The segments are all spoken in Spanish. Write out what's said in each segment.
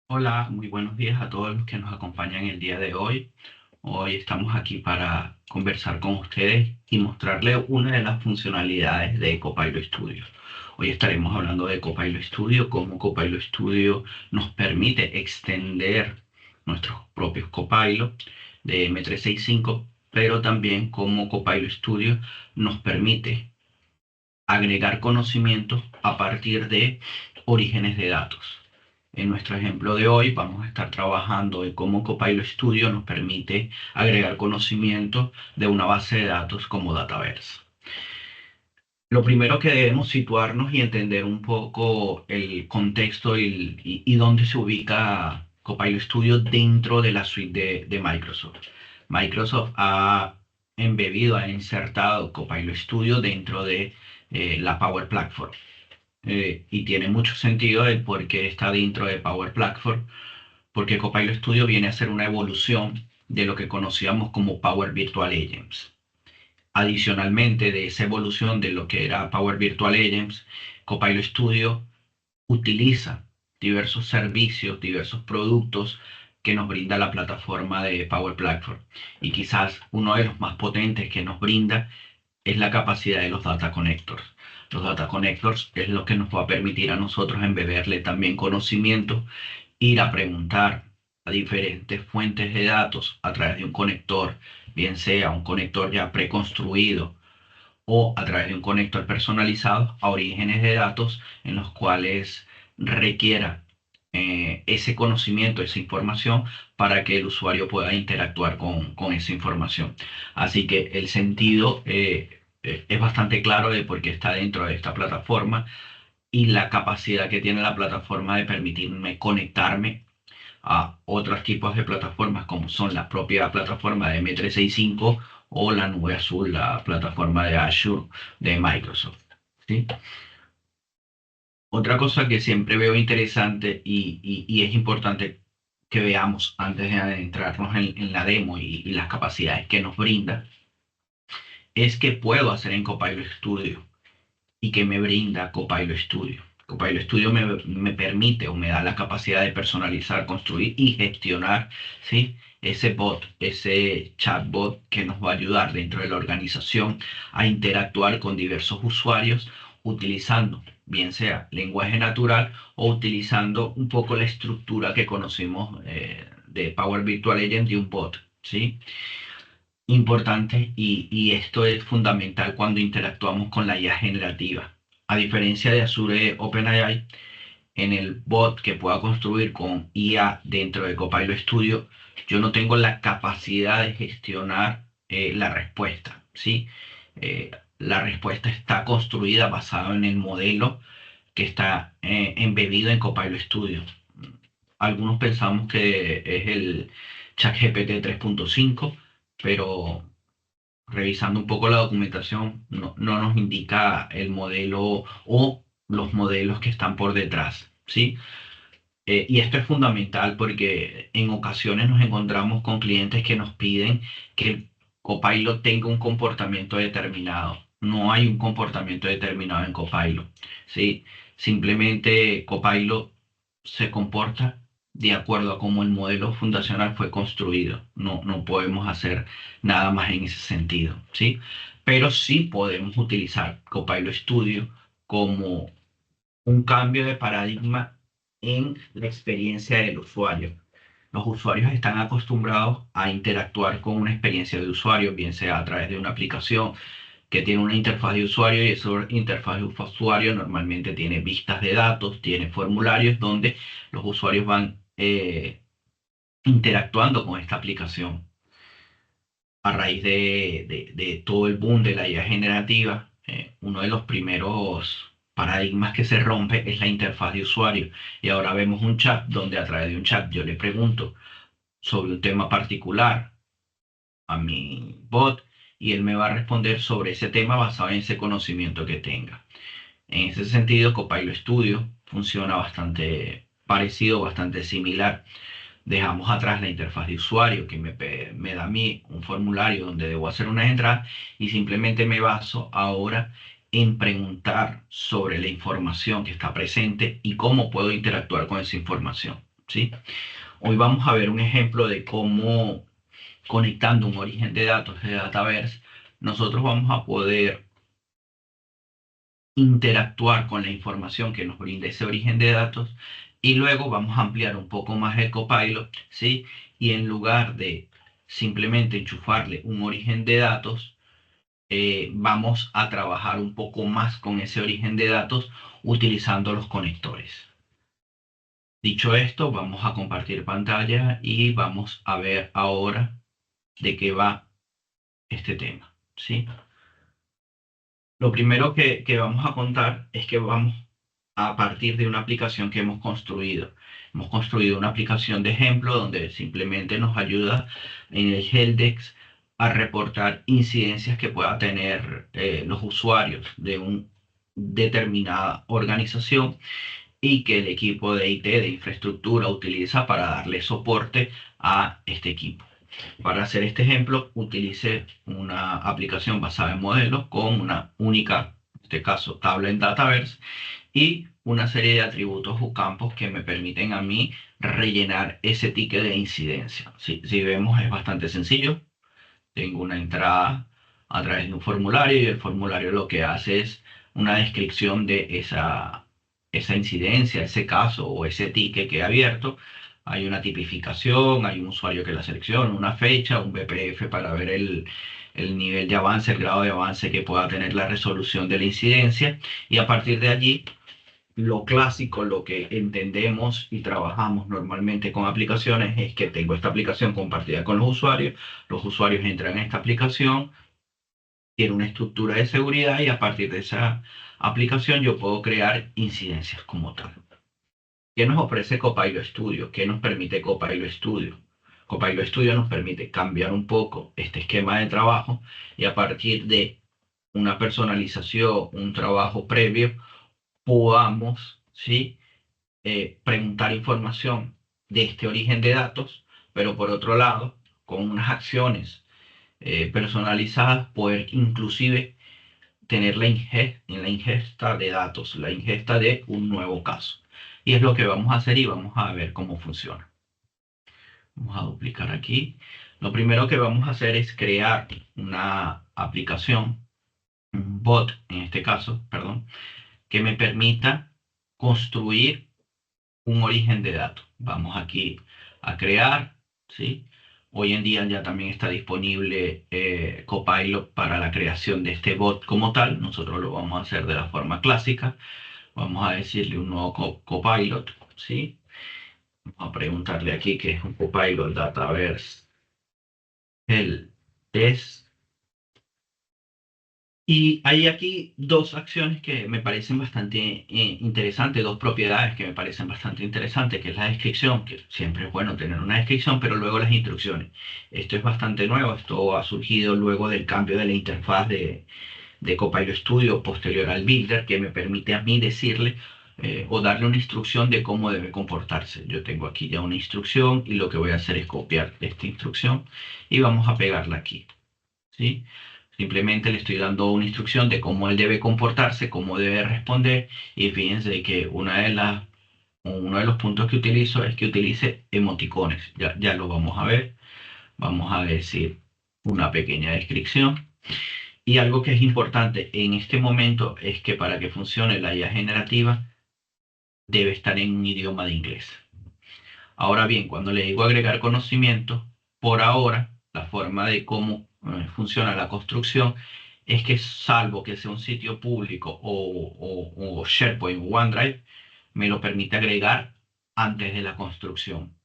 Hola, muy buenos días a todos los que nos acompañan el día de hoy. Hoy estamos aquí para conversar con ustedes y mostrarles una de las funcionalidades de Copilot Studio. Hoy estaremos hablando de Copilot Studio, cómo Copilot Studio nos permite extender nuestros propios Copilot de M365, pero también cómo Copilot Studio nos permite agregar conocimientos a partir de orígenes de datos. En nuestro ejemplo de hoy vamos a estar trabajando en cómo Copilot Studio nos permite agregar conocimiento de una base de datos como Dataverse. Lo primero que debemos situarnos y entender un poco el contexto y dónde se ubica Copilot Studio dentro de la suite de Microsoft. Microsoft ha embebido, ha insertado Copilot Studio dentro de la Power Platform. Y tiene mucho sentido el por qué está dentro de Power Platform, porque Copilot Studio viene a ser una evolución de lo que conocíamos como Power Virtual Agents. Adicionalmente, de esa evolución de lo que era Power Virtual Agents, Copilot Studio utiliza diversos servicios, diversos productos que nos brinda la plataforma de Power Platform. Y quizás uno de los más potentes que nos brinda es la capacidad de los data connectors. Los data connectors es lo que nos va a permitir a nosotros embeberle también conocimiento, ir a preguntar a diferentes fuentes de datos a través de un conector, bien sea un conector ya preconstruido o a través de un conector personalizado a orígenes de datos en los cuales requiera ese conocimiento, esa información, para que el usuario pueda interactuar con esa información. Así que el sentido es bastante claro de por qué está dentro de esta plataforma y la capacidad que tiene la plataforma de permitirme conectarme a otros tipos de plataformas como son la propia plataforma de M365 o la nube azul, la plataforma de Azure de Microsoft. ¿Sí? Otra cosa que siempre veo interesante y es importante que veamos antes de adentrarnos en la demo y las capacidades que nos brinda es que puedo hacer en Copilot Studio y que me brinda Copilot Studio. Copilot Studio me permite o me da la capacidad de personalizar, construir y gestionar, ¿sí? Ese bot, ese chatbot que nos va a ayudar dentro de la organización a interactuar con diversos usuarios utilizando, bien sea lenguaje natural o utilizando un poco la estructura que conocimos de Power Virtual Agent de un bot, ¿sí? Importante y esto es fundamental cuando interactuamos con la IA generativa. A diferencia de Azure OpenAI, en el bot que pueda construir con IA dentro de Copilot Studio, yo no tengo la capacidad de gestionar la respuesta, ¿sí? La respuesta está construida basada en el modelo que está embebido en Copilot Studio. Algunos pensamos que es el ChatGPT 3.5, pero revisando un poco la documentación, no nos indica el modelo o los modelos que están por detrás, ¿sí? Y esto es fundamental porque en ocasiones nos encontramos con clientes que nos piden que el Copilot tenga un comportamiento determinado. No hay un comportamiento determinado en Copilot, ¿sí? Simplemente Copilot se comporta de acuerdo a cómo el modelo fundacional fue construido. No podemos hacer nada más en ese sentido, ¿sí? Pero sí podemos utilizar Copilot Studio como un cambio de paradigma en la experiencia del usuario. Los usuarios están acostumbrados a interactuar con una experiencia de usuario, bien sea a través de una aplicación que tiene una interfaz de usuario y esa interfaz de usuario normalmente tiene vistas de datos, tiene formularios donde los usuarios van interactuando con esta aplicación. A raíz de todo el boom de la IA generativa, uno de los primeros paradigmas que se rompe es la interfaz de usuario. Y ahora vemos un chat donde a través de un chat yo le pregunto sobre un tema particular a mi bot y él me va a responder sobre ese tema basado en ese conocimiento que tenga. En ese sentido, Copilot Studio funciona bastante parecido, bastante similar. Dejamos atrás la interfaz de usuario que me da a mí un formulario donde debo hacer unas entradas y simplemente me baso ahora en preguntar sobre la información que está presente y cómo puedo interactuar con esa información. ¿sí? Hoy vamos a ver un ejemplo de cómo conectando un origen de datos de Dataverse, nosotros vamos a poder interactuar con la información que nos brinda ese origen de datos y luego vamos a ampliar un poco más el Copilot, ¿sí? Y en lugar de simplemente enchufarle un origen de datos, vamos a trabajar un poco más con ese origen de datos utilizando los conectores. Dicho esto, vamos a compartir pantalla y vamos a ver ahora de qué va este tema, ¿sí? Lo primero que vamos a contar es que vamos a partir de una aplicación que hemos construido. Hemos construido una aplicación de ejemplo donde simplemente nos ayuda en el Helpdesk a reportar incidencias que pueda tener los usuarios de una determinada organización y que el equipo de IT, de infraestructura, utiliza para darle soporte a este equipo. Para hacer este ejemplo, utilice una aplicación basada en modelos con una única, en este caso, tabla en Dataverse y una serie de atributos o campos que me permiten a mí rellenar ese ticket de incidencia. Si vemos, es bastante sencillo. Tengo una entrada a través de un formulario y el formulario lo que hace es una descripción de esa incidencia, ese caso o ese ticket que he abierto. Hay una tipificación, hay un usuario que la selecciona, una fecha, un BPF para ver el nivel de avance, el grado de avance que pueda tener la resolución de la incidencia. Y a partir de allí lo clásico, lo que entendemos y trabajamos normalmente con aplicaciones es que tengo esta aplicación compartida con los usuarios entran en esta aplicación, tiene una estructura de seguridad y a partir de esa aplicación yo puedo crear incidencias como tal. ¿Qué nos ofrece Copilot Studio? ¿Qué nos permite Copilot Studio? Copilot Studio nos permite cambiar un poco este esquema de trabajo y a partir de una personalización, un trabajo previo, podamos, ¿sí? Preguntar información de este origen de datos, pero por otro lado, con unas acciones personalizadas, poder inclusive tener en la ingesta de datos, la ingesta de un nuevo caso. Y es lo que vamos a hacer y vamos a ver cómo funciona. Vamos a duplicar aquí. Lo primero que vamos a hacer es crear una aplicación, un bot en este caso, perdón, que me permita construir un origen de datos. Vamos aquí a crear, ¿sí? Hoy en día ya también está disponible Copilot para la creación de este bot como tal. Nosotros lo vamos a hacer de la forma clásica. Vamos a decirle un nuevo Copilot, ¿sí? Vamos a preguntarle aquí qué es un Copilot Dataverse. El test. Y hay aquí dos acciones que me parecen bastante interesantes, dos propiedades que me parecen bastante interesantes, que es la descripción, que siempre es bueno tener una descripción, pero luego las instrucciones. Esto es bastante nuevo, esto ha surgido luego del cambio de la interfaz de Copilot Studio posterior al Builder, que me permite a mí decirle o darle una instrucción de cómo debe comportarse. Yo tengo aquí ya una instrucción y lo que voy a hacer es copiar esta instrucción y vamos a pegarla aquí, ¿sí? Simplemente le estoy dando una instrucción de cómo él debe comportarse, cómo debe responder. Y fíjense que uno de los puntos que utilizo es que utilice emoticones. Ya lo vamos a ver. Vamos a decir una pequeña descripción. Y algo que es importante en este momento es que para que funcione la IA generativa debe estar en un idioma de inglés. Ahora bien, cuando le digo agregar conocimiento, por ahora, la forma de cómo funciona la construcción es que salvo que sea un sitio público o SharePoint o OneDrive, me lo permite agregar antes de la construcción.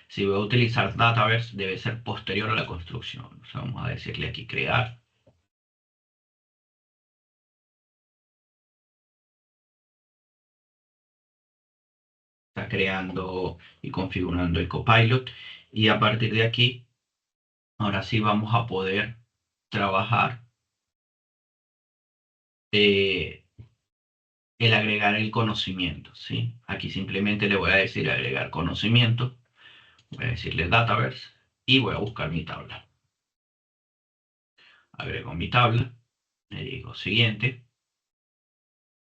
Si voy a utilizar Dataverse, debe ser posterior a la construcción. O sea, vamos a decirle aquí crear. Está creando y configurando el Copilot. Y a partir de aquí, ahora sí vamos a poder trabajar eh, el agregar el conocimiento, ¿sí? Aquí simplemente le voy a decir agregar conocimiento, voy a decirle Dataverse y voy a buscar mi tabla. Agrego mi tabla, le digo siguiente.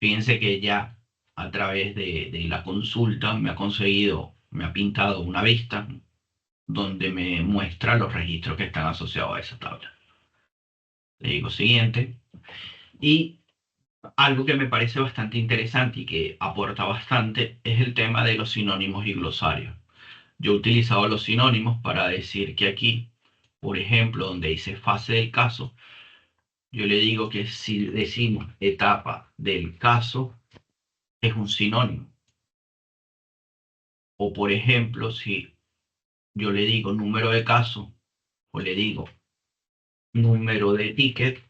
Fíjense que ya a través de la consulta me ha conseguido me ha pintado una vista donde me muestra los registros que están asociados a esa tabla. Le digo siguiente. Y algo que me parece bastante interesante y que aporta bastante es el tema de los sinónimos y glosarios. Yo he utilizado los sinónimos para decir que aquí, por ejemplo, donde dice fase del caso, yo le digo que si decimos etapa del caso, es un sinónimo. O por ejemplo, si yo le digo número de caso o le digo número de ticket,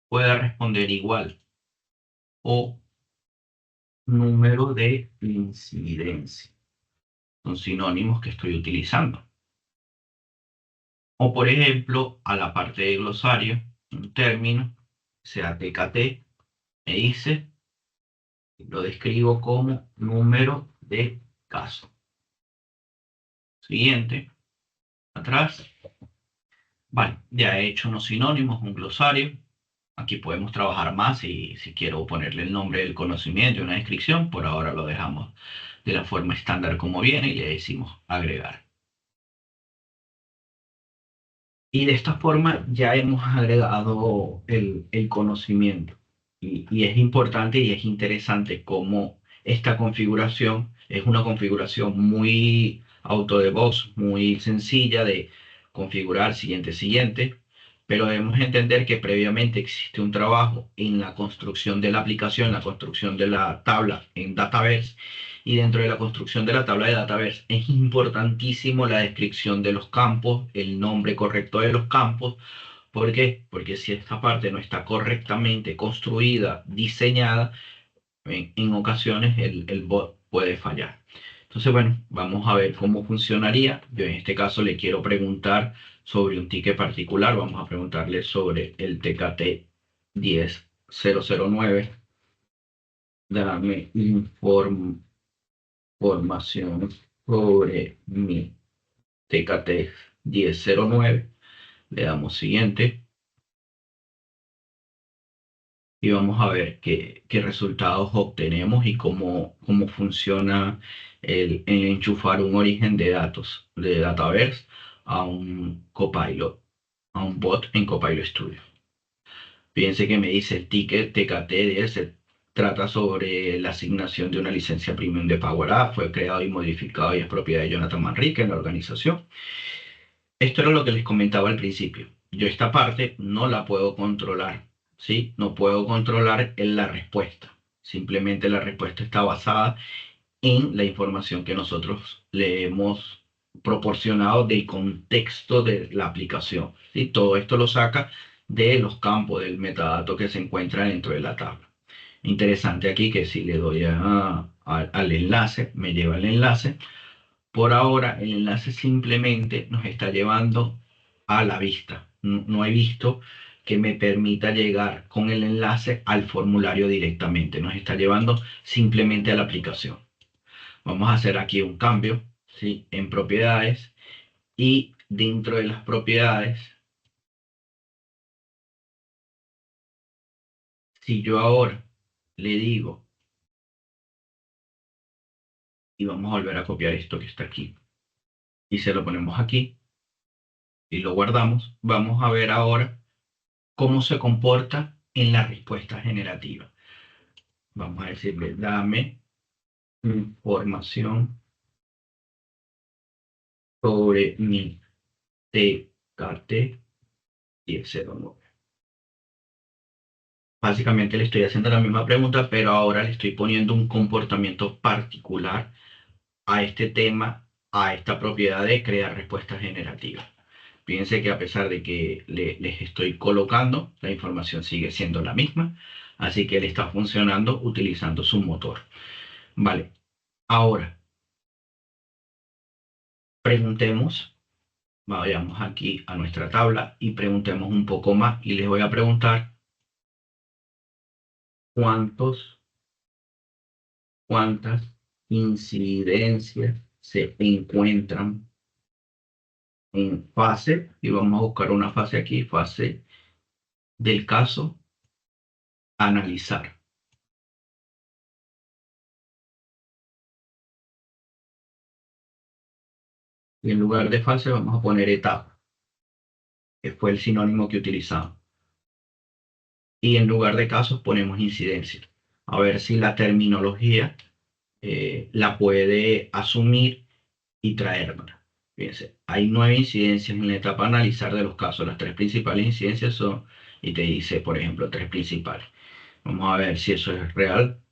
puede responder igual. O número de incidencia. Son sinónimos que estoy utilizando. O por ejemplo, a la parte de glosario, un término, sea TKT, me dice, lo describo como número de caso. Siguiente, atrás. Vale, ya he hecho unos sinónimos, un glosario. Aquí podemos trabajar más si quiero ponerle el nombre del conocimiento y una descripción. Por ahora lo dejamos de la forma estándar como viene y le decimos agregar. Y de esta forma ya hemos agregado el conocimiento. Y es importante y es interesante cómo esta configuración es una configuración muy auto de voz, muy sencilla de configurar siguiente, siguiente, pero debemos entender que previamente existe un trabajo en la construcción de la aplicación, la construcción de la tabla en Dataverse, y dentro de la construcción de la tabla de Dataverse es importantísimo la descripción de los campos, el nombre correcto de los campos. ¿Por qué? Porque si esta parte no está correctamente construida, diseñada, en ocasiones el bot puede fallar. Entonces, bueno, vamos a ver cómo funcionaría. Yo en este caso le quiero preguntar sobre un ticket particular. Vamos a preguntarle sobre el TKT 10009. Dame información sobre mi TKT 10009. Le damos siguiente y vamos a ver qué resultados obtenemos y cómo funciona el enchufar un origen de datos de Dataverse a un Copilot, a un bot en Copilot Studio. Fíjense que me dice el ticket TKT se trata sobre la asignación de una licencia premium de Power App, fue creado y modificado y es propiedad de Jonathan Manrique en la organización. Esto era lo que les comentaba al principio. Yo esta parte no la puedo controlar, ¿sí? No puedo controlar en la respuesta. Simplemente la respuesta está basada en la información que nosotros le hemos proporcionado del contexto de la aplicación, ¿sí? Todo esto lo saca de los campos del metadato que se encuentra dentro de la tabla. Interesante aquí que si le doy al enlace, me lleva al enlace. Por ahora, el enlace simplemente nos está llevando a la vista. No he visto que me permita llegar con el enlace al formulario directamente. Nos está llevando simplemente a la aplicación. Vamos a hacer aquí un cambio, ¿sí? En propiedades y dentro de las propiedades, si yo ahora le digo, y vamos a volver a copiar esto que está aquí, y se lo ponemos aquí y lo guardamos, vamos a ver ahora cómo se comporta en la respuesta generativa. Vamos a decirle, dame información sobre mi TKT 1009. Básicamente le estoy haciendo la misma pregunta, pero ahora le estoy poniendo un comportamiento particular a este tema, a esta propiedad de crear respuestas generativas. Fíjense que a pesar de que les estoy colocando, la información sigue siendo la misma, así que le está funcionando utilizando su motor. Vale, ahora preguntemos, vayamos aquí a nuestra tabla y preguntemos un poco más y les voy a preguntar cuántas incidencias se encuentran en fase, y vamos a buscar una fase aquí, fase del caso, analizar. Y en lugar de fase vamos a poner etapa, que fue el sinónimo que utilizamos. Y en lugar de casos ponemos incidencia. A ver si la terminología la puede asumir y traérmela. Fíjense, hay 9 incidencias en la etapa a analizar de los casos. Las tres principales incidencias son, y te dice, por ejemplo, tres principales. Vamos a ver si eso es real.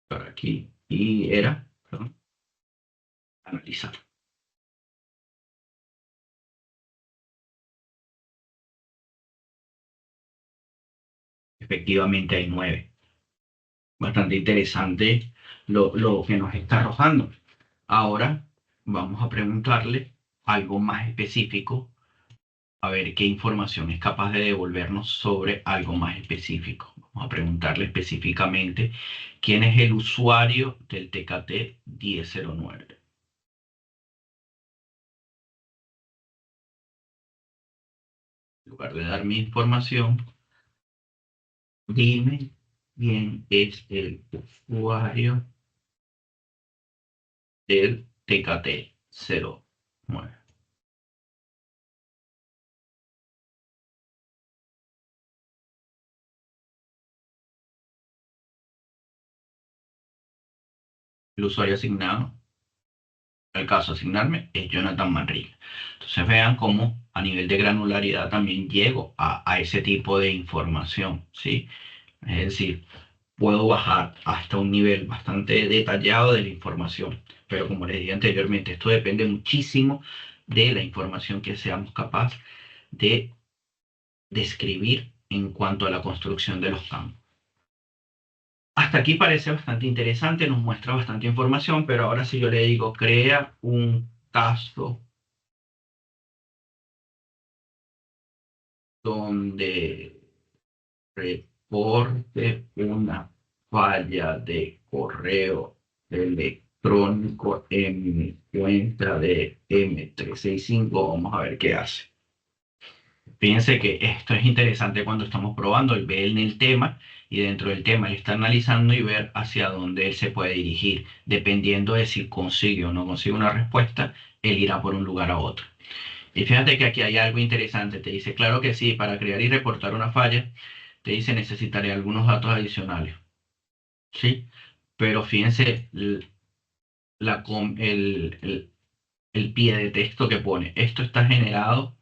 Para aquí. Y era, perdón, analizar. Efectivamente hay 9. Bastante interesante lo que nos está arrojando. Ahora vamos a preguntarle algo más específico, a ver qué información es capaz de devolvernos sobre algo más específico. Vamos a preguntarle específicamente quién es el usuario del TKT 1009. En lugar de dar mi información, dime quién es el usuario del TKT 09. El usuario asignado, en el caso de asignarme, es Jonathan Manrique. Entonces vean cómo a nivel de granularidad también llego a ese tipo de información, ¿sí? Es decir, puedo bajar hasta un nivel bastante detallado de la información. Pero como les dije anteriormente, esto depende muchísimo de la información que seamos capaces de describir en cuanto a la construcción de los campos. Hasta aquí parece bastante interesante, nos muestra bastante información, pero ahora si yo le digo, crea un caso donde reporte una falla de correo electrónico en mi cuenta de M365, vamos a ver qué hace. Fíjense que esto es interesante cuando estamos probando. Él ve en el tema y dentro del tema él está analizando y ver hacia dónde él se puede dirigir. Dependiendo de si consigue o no consigue una respuesta, él irá por un lugar a otro. Y fíjate que aquí hay algo interesante. Te dice, claro que sí, para crear y reportar una falla, te dice necesitaré algunos datos adicionales. ¿Sí? Pero fíjense el pie de texto que pone. Esto está generado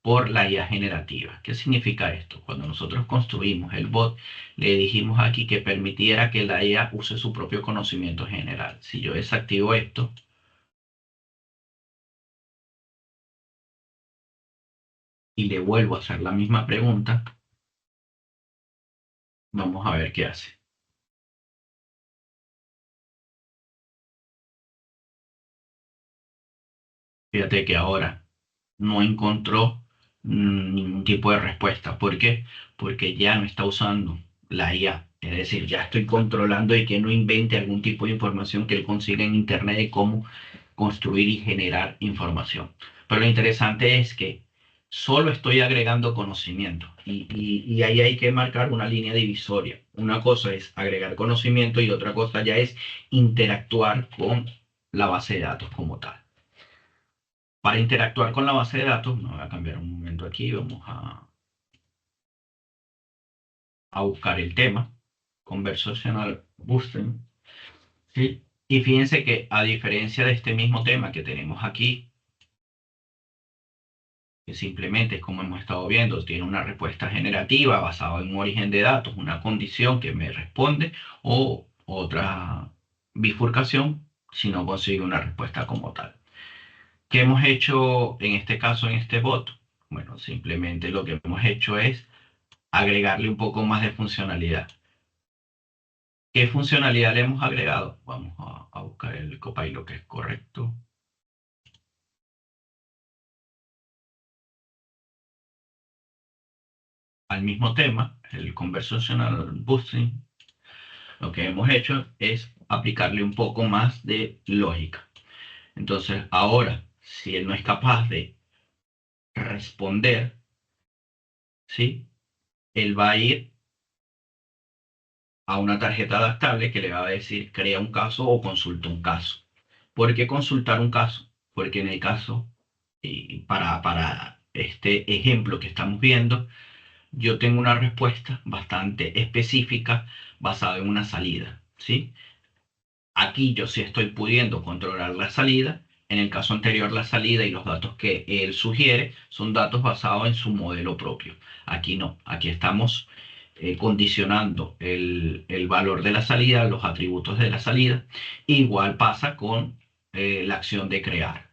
por la IA generativa. ¿Qué significa esto? Cuando nosotros construimos el bot, le dijimos aquí que permitiera que la IA use su propio conocimiento general. Si yo desactivo esto y le vuelvo a hacer la misma pregunta, vamos a ver qué hace. Fíjate que ahora no encontró ningún tipo de respuesta. ¿Por qué? Porque ya no está usando la IA. Es decir, ya estoy controlando de que no invente algún tipo de información que él consiga en Internet de cómo construir y generar información. Pero lo interesante es que solo estoy agregando conocimiento y ahí hay que marcar una línea divisoria. Una cosa es agregar conocimiento y otra cosa ya es interactuar con la base de datos como tal. Para interactuar con la base de datos, me voy a cambiar un momento aquí, vamos a buscar el tema, Conversational Boosting, ¿sí? Y fíjense que a diferencia de este mismo tema que tenemos aquí, que simplemente es como hemos estado viendo, tiene una respuesta generativa basada en un origen de datos, una condición que me responde o otra bifurcación si no consigue una respuesta como tal. ¿Qué hemos hecho en este caso, en este bot? Bueno, simplemente lo que hemos hecho es agregarle un poco más de funcionalidad. ¿Qué funcionalidad le hemos agregado? Vamos a buscar el Copilot que es correcto. Al mismo tema, el Conversational Boosting, lo que hemos hecho es aplicarle un poco más de lógica. Entonces, ahora, si él no es capaz de responder, ¿sí? Él va a ir a una tarjeta adaptable que le va a decir crea un caso o consulta un caso. ¿Por qué consultar un caso? Porque en el caso Y para este ejemplo que estamos viendo, yo tengo una respuesta bastante específica basada en una salida, ¿sí? Aquí yo sí estoy pudiendo controlar la salida. En el caso anterior, la salida y los datos que él sugiere son datos basados en su modelo propio. Aquí no, aquí estamos condicionando el valor de la salida, los atributos de la salida. Igual pasa con la acción de crear.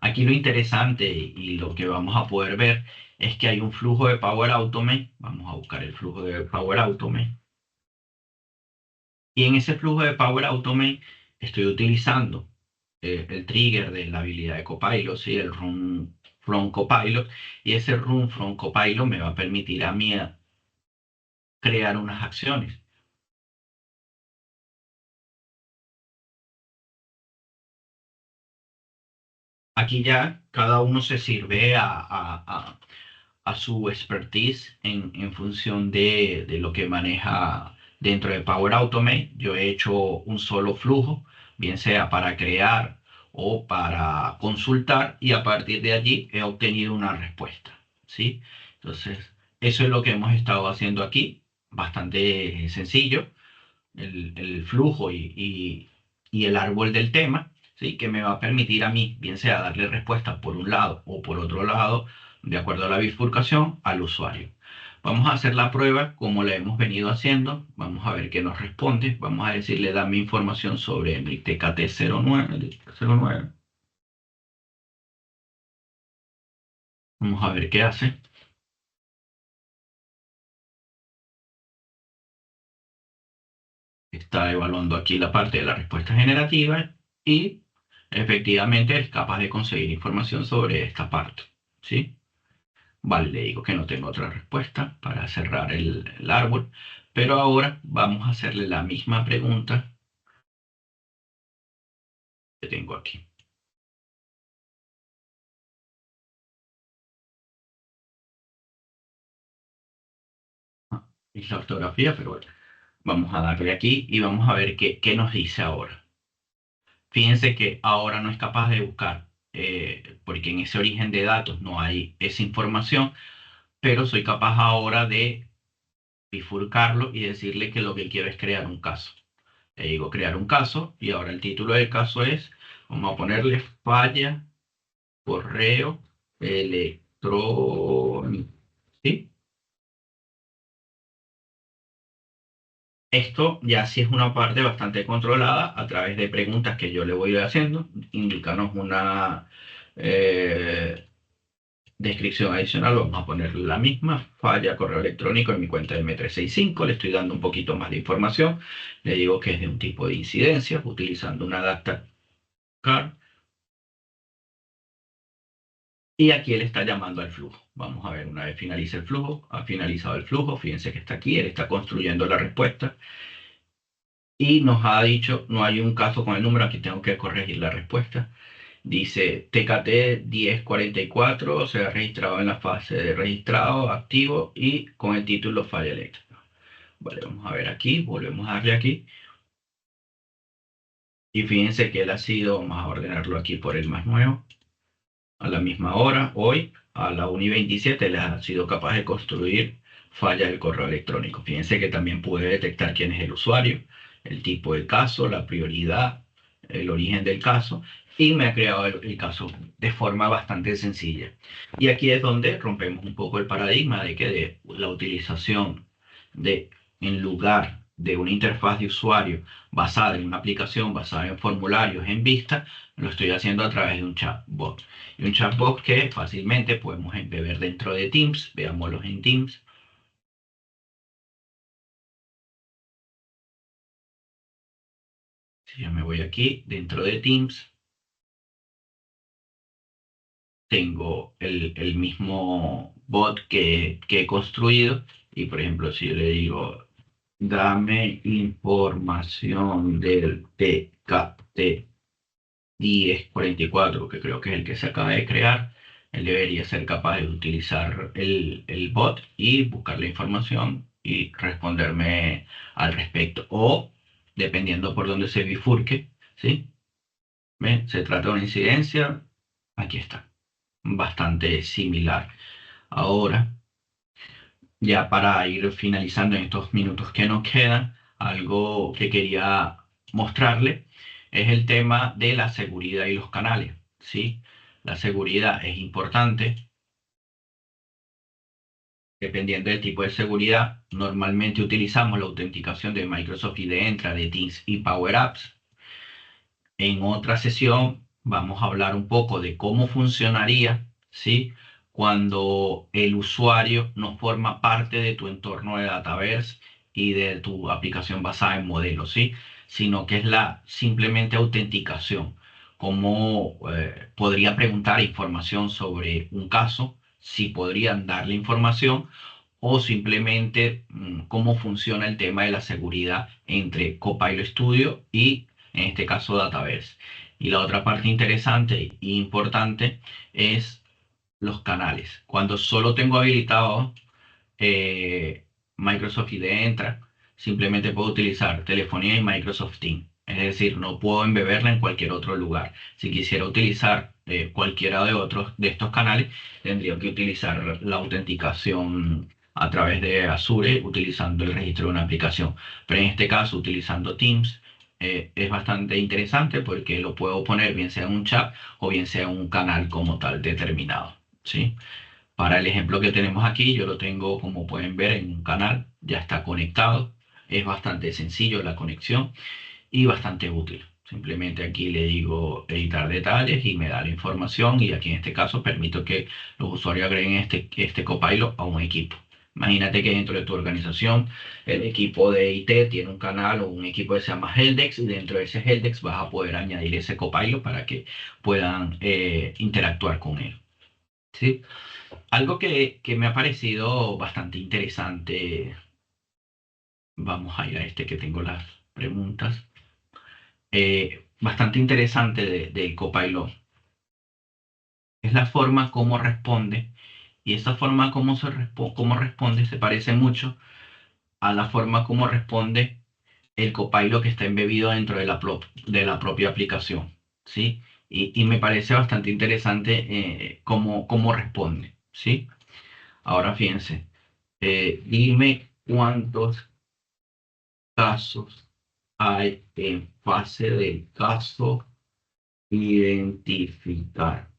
Aquí lo interesante y lo que vamos a poder ver es que hay un flujo de Power Automate. Vamos a buscar el flujo de Power Automate. Y en ese flujo de Power Automate estoy utilizando el trigger de la habilidad de Copilot, ¿sí? El Run from Copilot. Y ese Run from Copilot me va a permitir a mí crear unas acciones. Aquí ya cada uno se sirve a su expertise en función de lo que maneja dentro de Power Automate. Yo he hecho un solo flujo, bien sea para crear o para consultar, y a partir de allí he obtenido una respuesta, ¿sí? Entonces, eso es lo que hemos estado haciendo aquí, bastante sencillo, el flujo y el árbol del tema, ¿sí? Que me va a permitir a mí, bien sea darle respuesta por un lado o por otro lado, de acuerdo a la bifurcación, al usuario. Vamos a hacer la prueba como la hemos venido haciendo. Vamos a ver qué nos responde. Vamos a decirle, dame información sobre el TKT09. Vamos a ver qué hace. Está evaluando aquí la parte de la respuesta generativa y efectivamente es capaz de conseguir información sobre esta parte, ¿sí? Vale, le digo que no tengo otra respuesta para cerrar el árbol, pero ahora vamos a hacerle la misma pregunta que tengo aquí. Es la ortografía, pero bueno, vamos a darle aquí y vamos a ver qué nos dice ahora. Fíjense que ahora no es capaz de buscar, porque en ese origen de datos no hay esa información, pero soy capaz ahora de bifurcarlo y decirle que lo que quiero es crear un caso. Le digo crear un caso y ahora el título del caso es, vamos a ponerle falla correo electrónico, ¿sí? Esto ya sí es una parte bastante controlada a través de preguntas que yo le voy haciendo. Indícanos una descripción adicional. Vamos a ponerle la misma. Falla correo electrónico en mi cuenta de M365. Le estoy dando un poquito más de información. Le digo que es de un tipo de incidencia utilizando una data card. Y aquí él está llamando al flujo. Vamos a ver, una vez finalice el flujo, ha finalizado el flujo, fíjense que está aquí, él está construyendo la respuesta y nos ha dicho, no hay un caso con el número, aquí tengo que corregir la respuesta. Dice TKT 1044 se ha registrado en la fase de registrado activo y con el título falla eléctrica. Vale, vamos a ver aquí, volvemos a darle aquí. Y fíjense que él ha sido, vamos a ordenarlo aquí por el más nuevo, a la misma hora, hoy, a la 1:27, les ha sido capaz de construir falla del correo electrónico. Fíjense que también pude detectar quién es el usuario, el tipo del caso, la prioridad, el origen del caso, y me ha creado el caso de forma bastante sencilla. Y aquí es donde rompemos un poco el paradigma de que de la utilización de, en lugar de una interfaz de usuario basada en una aplicación, basada en formularios en vista, lo estoy haciendo a través de un chatbot. Y un chatbot que fácilmente podemos embeber dentro de Teams. Veámoslos en Teams. Si yo me voy aquí, dentro de Teams, tengo el mismo bot que he construido. Y por ejemplo, si yo le digo, dame información del TKT 1044, que creo que es el que se acaba de crear, él debería ser capaz de utilizar el bot y buscar la información y responderme al respecto. O, dependiendo por dónde se bifurque, ¿sí? ¿Ven? Se trata de una incidencia. Aquí está, bastante similar. Ahora, ya para ir finalizando en estos minutos que nos quedan, algo que quería mostrarle es el tema de la seguridad y los canales, ¿sí? La seguridad es importante. Dependiendo del tipo de seguridad, normalmente utilizamos la autenticación de Microsoft y de Entra, de Teams y Power Apps. En otra sesión vamos a hablar un poco de cómo funcionaría, ¿sí? Cuando el usuario no forma parte de tu entorno de Dataverse y de tu aplicación basada en modelos, ¿sí? Sino que es la simplemente autenticación. Cómo podría preguntar información sobre un caso, si podrían darle información o simplemente cómo funciona el tema de la seguridad entre Copilot Studio y, en este caso, Dataverse. Y la otra parte interesante e importante es los canales. Cuando solo tengo habilitado eh, Microsoft IDE Entra, simplemente puedo utilizar telefonía y Microsoft Teams. Es decir, no puedo embeberla en cualquier otro lugar. Si quisiera utilizar cualquiera de otros de estos canales, tendría que utilizar la autenticación a través de Azure, utilizando el registro de una aplicación. Pero en este caso, utilizando Teams, es bastante interesante porque lo puedo poner bien sea en un chat o bien sea en un canal como tal determinado. ¿Sí? Para el ejemplo que tenemos aquí, yo lo tengo, como pueden ver, en un canal, ya está conectado. Es bastante sencillo la conexión y bastante útil. Simplemente aquí le digo editar detalles y me da la información y aquí en este caso permito que los usuarios agreguen este Copilot a un equipo. Imagínate que dentro de tu organización el equipo de IT tiene un canal o un equipo que se llama Helpdesk y dentro de ese Helpdesk vas a poder añadir ese Copilot para que puedan interactuar con él. ¿Sí? Algo que me ha parecido bastante interesante, vamos a ir a este que tengo las preguntas, bastante interesante del Copilot, es la forma como responde, y esa forma como responde se parece mucho a la forma como responde el Copilot que está embebido dentro de de la propia aplicación, ¿sí? Y me parece bastante interesante cómo responde, ¿sí? Ahora fíjense, dime cuántos casos hay en fase del caso identificar.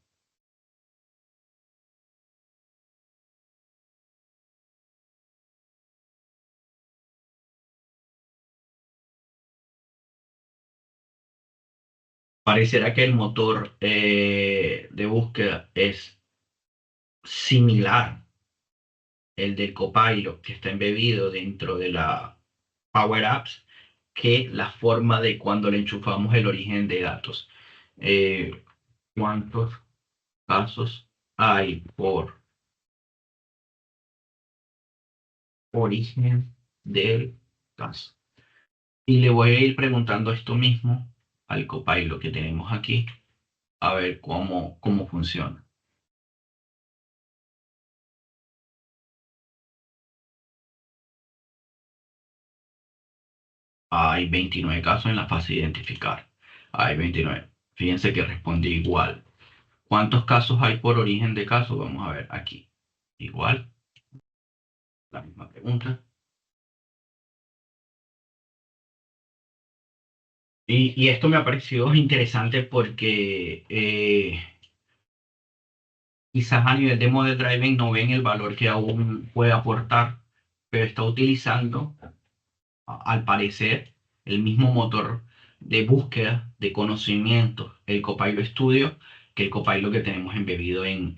Parecerá que el motor de búsqueda es similar el del Copilot que está embebido dentro de la Power Apps que la forma de cuando le enchufamos el origen de datos. Eh, ¿Cuántos casos hay por origen del caso? Y le voy a ir preguntando esto mismo al Copilot que tenemos aquí, a ver cómo funciona. Hay 29 casos en la fase de identificar. Hay 29. Fíjense que respondí igual. ¿Cuántos casos hay por origen de caso? Vamos a ver aquí. Igual, la misma pregunta. Y esto me ha parecido interesante porque quizás a nivel de model driving no ven el valor que aún puede aportar, pero está utilizando al parecer, el mismo motor de búsqueda de conocimiento, el Copilot Studio, que el Copilot que tenemos embebido en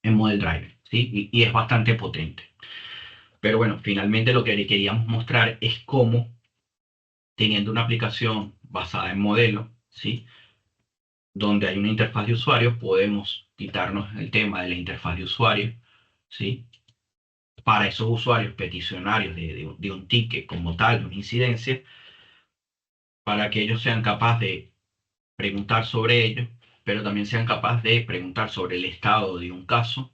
Model Drive, ¿sí? Y es bastante potente. Pero bueno, finalmente lo que le queríamos mostrar es cómo, teniendo una aplicación basada en modelo, ¿sí? Donde hay una interfaz de usuario, podemos quitarnos el tema de la interfaz de usuario, ¿sí? Para esos usuarios peticionarios de un ticket como tal, de una incidencia, para que ellos sean capaces de preguntar sobre ello, pero también sean capaces de preguntar sobre el estado de un caso.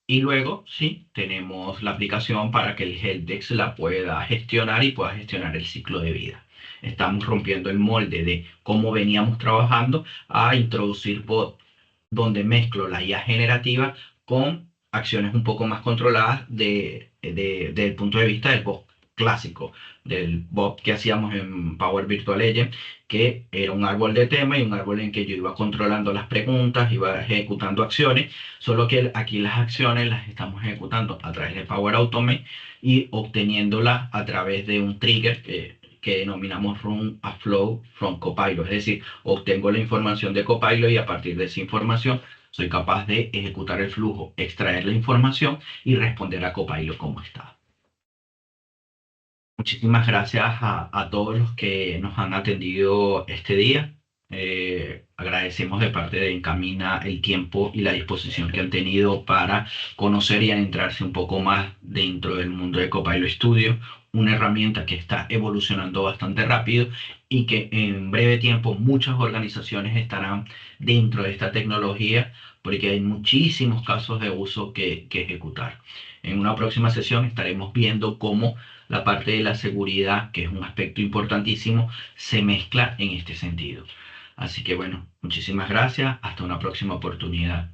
Y luego, sí, tenemos la aplicación para que el helpdesk la pueda gestionar y pueda gestionar el ciclo de vida. Estamos rompiendo el molde de cómo veníamos trabajando a introducir bots donde mezclo la IA generativa con acciones un poco más controladas desde el punto de vista del bot clásico, del bot que hacíamos en Power Virtual Agent, que era un árbol de tema y un árbol en que yo iba controlando las preguntas, iba ejecutando acciones, solo que aquí las acciones las estamos ejecutando a través de Power Automate y obteniéndolas a través de un trigger que denominamos Run a Flow from Copilot, es decir, obtengo la información de Copilot y a partir de esa información soy capaz de ejecutar el flujo, extraer la información y responder a Copilot como está. Muchísimas gracias a todos los que nos han atendido este día. Agradecemos de parte de Encamina el tiempo y la disposición que han tenido para conocer y adentrarse un poco más dentro del mundo de Copilot Studio, una herramienta que está evolucionando bastante rápido y que en breve tiempo muchas organizaciones estarán dentro de esta tecnología porque hay muchísimos casos de uso que ejecutar. En una próxima sesión estaremos viendo cómo la parte de la seguridad, que es un aspecto importantísimo, se mezcla en este sentido. Así que bueno, muchísimas gracias. Hasta una próxima oportunidad.